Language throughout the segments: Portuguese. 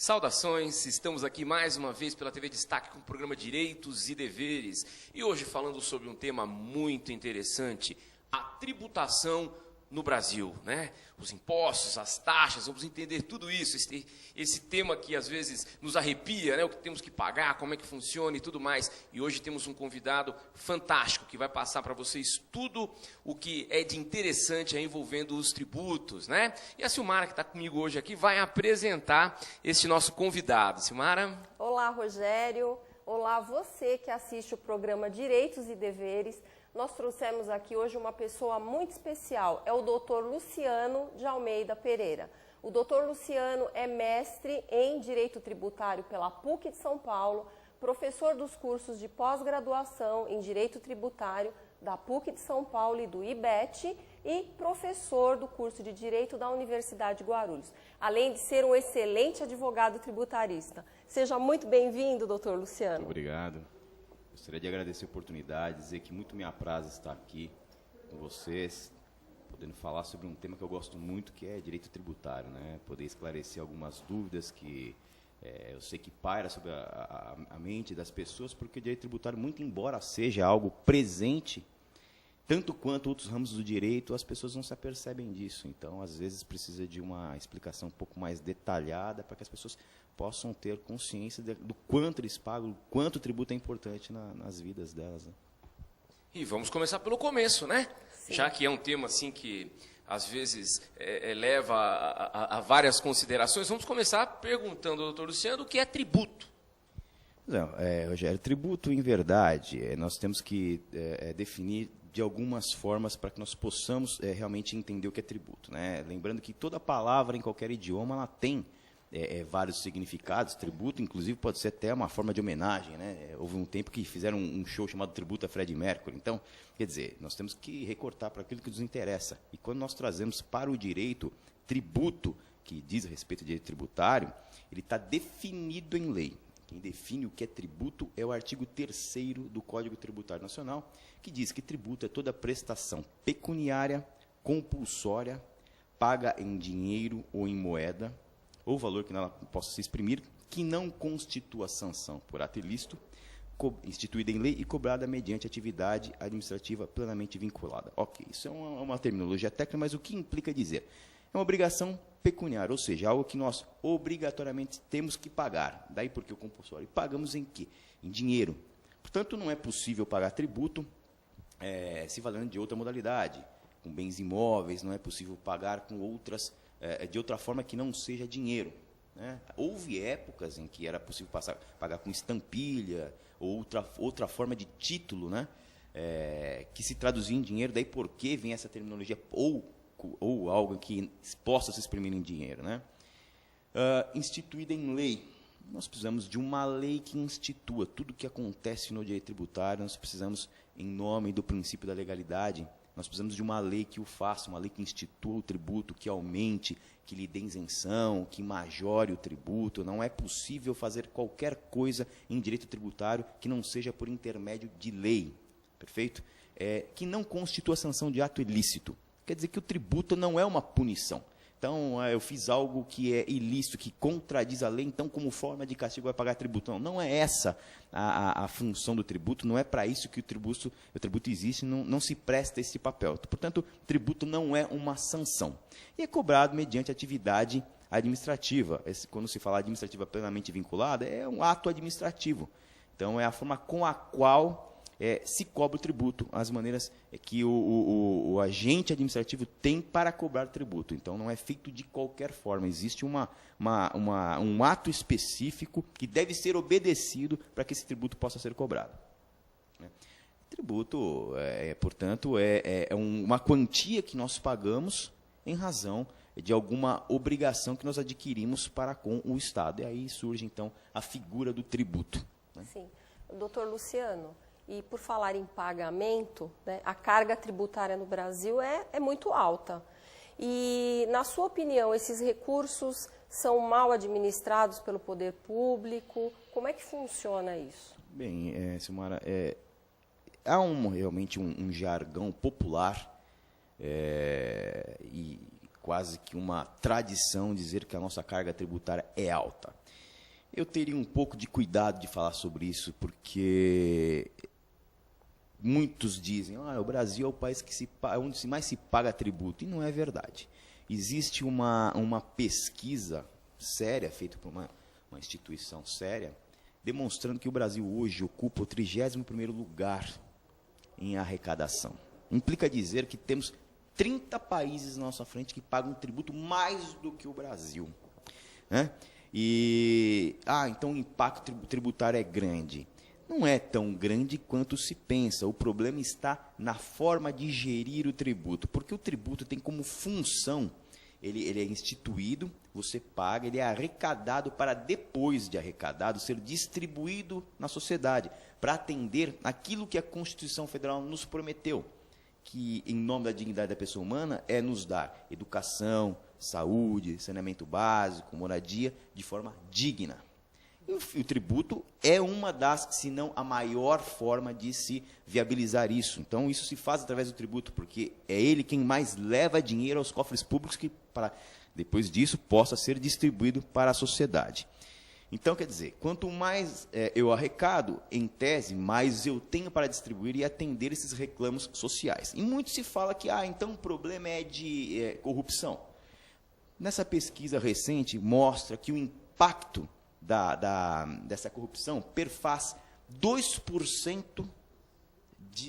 Saudações, estamos aqui mais uma vez pela TV Destaque com o programa Direitos e Deveres. E hoje falando sobre um tema muito interessante, a tributação no Brasil, né? Os impostos, as taxas, vamos entender tudo isso, esse tema que às vezes nos arrepia, né? O que temos que pagar, como é que funciona e tudo mais. E hoje temos um convidado fantástico que vai passar para vocês tudo o que é de interessante envolvendo os tributos, né? E a Silmara, que está comigo hoje aqui, vai apresentar esse nosso convidado. Silmara? Olá, Rogério. Olá, você que assiste o programa Direitos e Deveres. Nós trouxemos aqui hoje uma pessoa muito especial, é o Dr. Luciano de Almeida Pereira. O Dr. Luciano é mestre em Direito Tributário pela PUC de São Paulo, professor dos cursos de pós-graduação em Direito Tributário da PUC de São Paulo e do IBET e professor do curso de Direito da Universidade de Guarulhos, além de ser um excelente advogado tributarista. Seja muito bem-vindo, Dr. Luciano. Muito obrigado. Gostaria de agradecer a oportunidade, dizer que muito me apraz estar aqui com vocês, podendo falar sobre um tema que eu gosto muito, que é direito tributário, né? Poder esclarecer algumas dúvidas que eu sei que paira sobre a mente das pessoas, porque o direito tributário, muito embora seja algo presente, tanto quanto outros ramos do direito, as pessoas não se apercebem disso. Então, às vezes, precisa de uma explicação um pouco mais detalhada para que as pessoas possam ter consciência do quanto eles pagam, o quanto o tributo é importante nas vidas delas. Né? E vamos começar pelo começo, né? Sim. Já que é um tema assim que às vezes leva a várias considerações, vamos começar perguntando ao doutor Luciano o que é tributo. Não, Rogério, tributo, em verdade, nós temos que definir de algumas formas para que nós possamos realmente entender o que é tributo. Né? Lembrando que toda palavra, em qualquer idioma, ela tem vários significados. Tributo, inclusive, pode ser até uma forma de homenagem. Né? Houve um tempo que fizeram um show chamado Tributo a Freddie Mercury. Então, quer dizer, nós temos que recortar para aquilo que nos interessa. E quando nós trazemos para o direito tributo, que diz a respeito do direito tributário, ele está definido em lei. Quem define o que é tributo é o artigo 3º do Código Tributário Nacional, que diz que tributo é toda prestação pecuniária, compulsória, paga em dinheiro ou em moeda, ou valor que nela possa se exprimir, que não constitua sanção por ato ilícito, instituída em lei e cobrada mediante atividade administrativa plenamente vinculada. Ok, isso é uma terminologia técnica, mas o que implica dizer? É uma obrigação pecuniária, ou seja, algo que nós obrigatoriamente temos que pagar. Daí porque o compulsório. Pagamos em quê? Em dinheiro. Portanto, não é possível pagar tributo se valendo de outra modalidade. Com bens imóveis, não é possível pagar com outras, de outra forma que não seja dinheiro. Né? Houve épocas em que era possível pagar com estampilha, ou outra forma de título, né? Que se traduzia em dinheiro, daí por que vem essa terminologia ou algo que possa se exprimir em dinheiro, né? Instituída em lei. Nós precisamos de uma lei que institua tudo o que acontece no direito tributário. Nós precisamos, em nome do princípio da legalidade, nós precisamos de uma lei que o faça, uma lei que institua o tributo, que aumente, que lhe dê isenção, que majore o tributo. Não é possível fazer qualquer coisa em direito tributário que não seja por intermédio de lei, perfeito? Que não constitua sanção de ato ilícito. Quer dizer que o tributo não é uma punição. Então, eu fiz algo que é ilícito, que contradiz a lei, então, como forma de castigo, vai pagar tributo. Não é essa a função do tributo, não é para isso que o tributo existe, não se presta esse papel. Portanto, tributo não é uma sanção. E é cobrado mediante atividade administrativa. Quando se fala administrativa plenamente vinculada, é um ato administrativo. Então, é a forma com a qual se cobra o tributo, as maneiras que o agente administrativo tem para cobrar tributo. Então, não é feito de qualquer forma. Existe um ato específico que deve ser obedecido para que esse tributo possa ser cobrado. Tributo, portanto, é uma quantia que nós pagamos em razão de alguma obrigação que nós adquirimos para com o Estado. E aí surge, então, a figura do tributo. Né? Sim. Doutor Luciano, e por falar em pagamento, né, a carga tributária no Brasil é muito alta. E, na sua opinião, esses recursos são mal administrados pelo poder público? Como é que funciona isso? Bem, Silmara, há realmente um jargão popular e quase que uma tradição dizer que a nossa carga tributária é alta. Eu teria um pouco de cuidado de falar sobre isso, porque muitos dizem, o Brasil é o país onde mais se paga tributo, e não é verdade. Existe uma pesquisa séria, feita por uma instituição séria, demonstrando que o Brasil hoje ocupa o 31º lugar em arrecadação. Implica dizer que temos 30 países na nossa frente que pagam tributo mais do que o Brasil. Né? Então o impacto tributário é grande. Não é tão grande quanto se pensa. O problema está na forma de gerir o tributo, porque o tributo tem como função, ele é instituído, você paga, ele é arrecadado para, depois de arrecadado, ser distribuído na sociedade, para atender aquilo que a Constituição Federal nos prometeu, que, em nome da dignidade da pessoa humana, é nos dar educação, saúde, saneamento básico, moradia, de forma digna. E o tributo é uma das, se não a maior forma de se viabilizar isso. Então, isso se faz através do tributo, porque é ele quem mais leva dinheiro aos cofres públicos, que, para depois disso, possa ser distribuído para a sociedade. Então, quer dizer, quanto mais eu arrecado, em tese, mais eu tenho para distribuir e atender esses reclamos sociais. E muito se fala que, então o problema é de corrupção. Nessa pesquisa recente, mostra que o impacto dessa corrupção perfaz 2%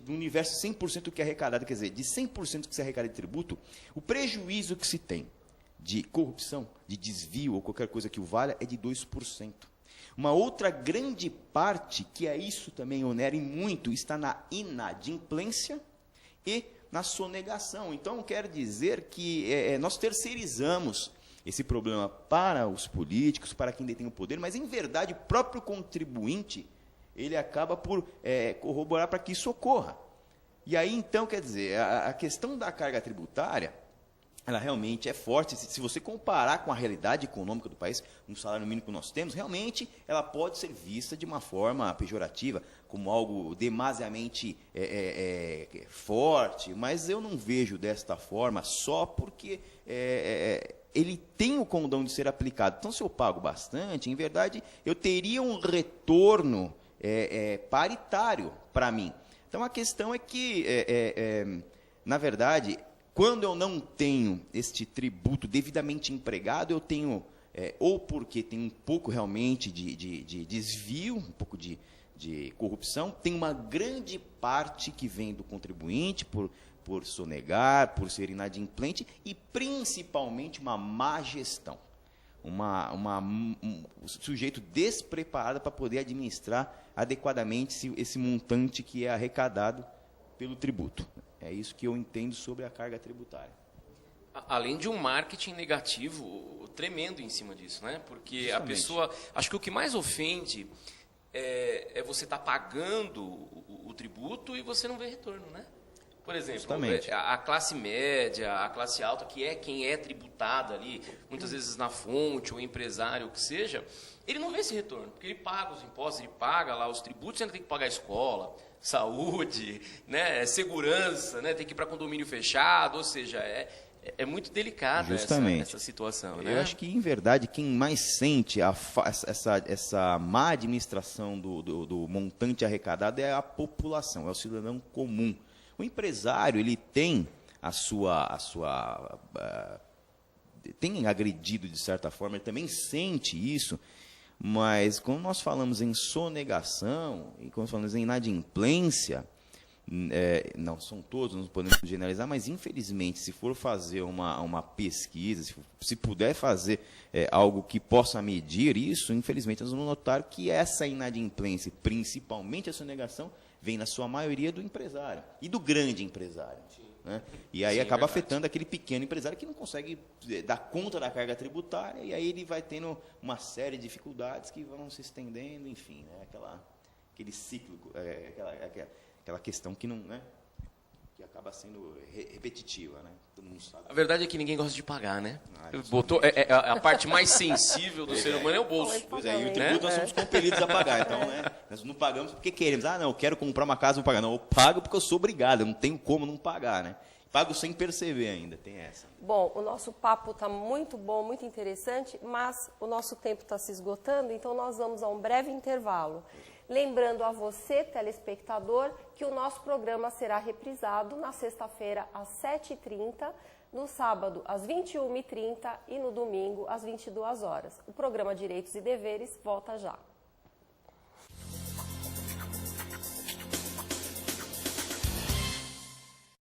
do universo 100% que é arrecadado. Quer dizer, de 100% que se arrecada de tributo, o prejuízo que se tem de corrupção, de desvio ou qualquer coisa que o valha, é de 2%. Uma outra grande parte, que é isso também onera e muito, está na inadimplência e na sonegação. Então, quer dizer que nós terceirizamos esse problema para os políticos, para quem detém o poder, mas, em verdade, o próprio contribuinte, ele acaba por corroborar para que isso ocorra. E aí, então, quer dizer, a questão da carga tributária, ela realmente é forte. Se você comparar com a realidade econômica do país, um salário mínimo que nós temos, realmente ela pode ser vista de uma forma pejorativa, como algo demasiadamente forte, mas eu não vejo desta forma só porque ele tem o condão de ser aplicado. Então, se eu pago bastante, em verdade, eu teria um retorno paritário para mim. Então, a questão é que, na verdade, quando eu não tenho este tributo devidamente empregado, eu tenho, ou porque tem um pouco realmente de desvio, um pouco de corrupção, tem uma grande parte que vem do contribuinte por sonegar, por ser inadimplente, e principalmente uma má gestão. Um sujeito despreparado para poder administrar adequadamente esse montante que é arrecadado pelo tributo. É isso que eu entendo sobre a carga tributária. Além de um marketing negativo tremendo em cima disso, né? Porque justamente a pessoa... Acho que o que mais ofende é você estar pagando o tributo e você não ver retorno, né? Por exemplo, a classe média, a classe alta, que é quem é tributada ali, muitas vezes na fonte, ou empresário, o que seja, ele não vê esse retorno, porque ele paga os impostos, ele paga lá os tributos, ainda tem que pagar a escola, saúde, né, segurança, né, tem que ir para condomínio fechado, ou seja, é muito delicada essa situação. Né? Eu acho que, em verdade, quem mais sente essa má administração do montante arrecadado é a população, é o cidadão comum. O empresário, ele tem tem agredido de certa forma, ele também sente isso, mas quando nós falamos em sonegação e quando falamos em inadimplência, não são todos, não podemos generalizar, mas infelizmente, se for fazer uma pesquisa, se puder fazer algo que possa medir isso, infelizmente nós vamos notar que essa inadimplência, principalmente a sonegação, vem na sua maioria do empresário e do grande empresário. Né? E aí acaba afetando aquele pequeno empresário que não consegue dar conta da carga tributária, e aí ele vai tendo uma série de dificuldades que vão se estendendo, enfim, né? Aquele ciclo, aquela questão que não, né? Que acaba sendo repetitiva, né? Todo mundo sabe. A verdade é que ninguém gosta de pagar, né? A parte mais sensível do ser humano é o bolso. Pois é, e o tributo nós somos compelidos a pagar. Então, né, nós não pagamos porque queremos. Não, eu quero comprar uma casa, não pagar. Não, eu pago porque eu sou obrigado, eu não tenho como não pagar, né? Pago sem perceber ainda, tem essa. Bom, o nosso papo está muito bom, muito interessante, mas o nosso tempo está se esgotando, então nós vamos a um breve intervalo. Lembrando a você, telespectador, que o nosso programa será reprisado na sexta-feira às 7h30, no sábado às 21h30 e no domingo às 22 horas. O programa Direitos e Deveres volta já.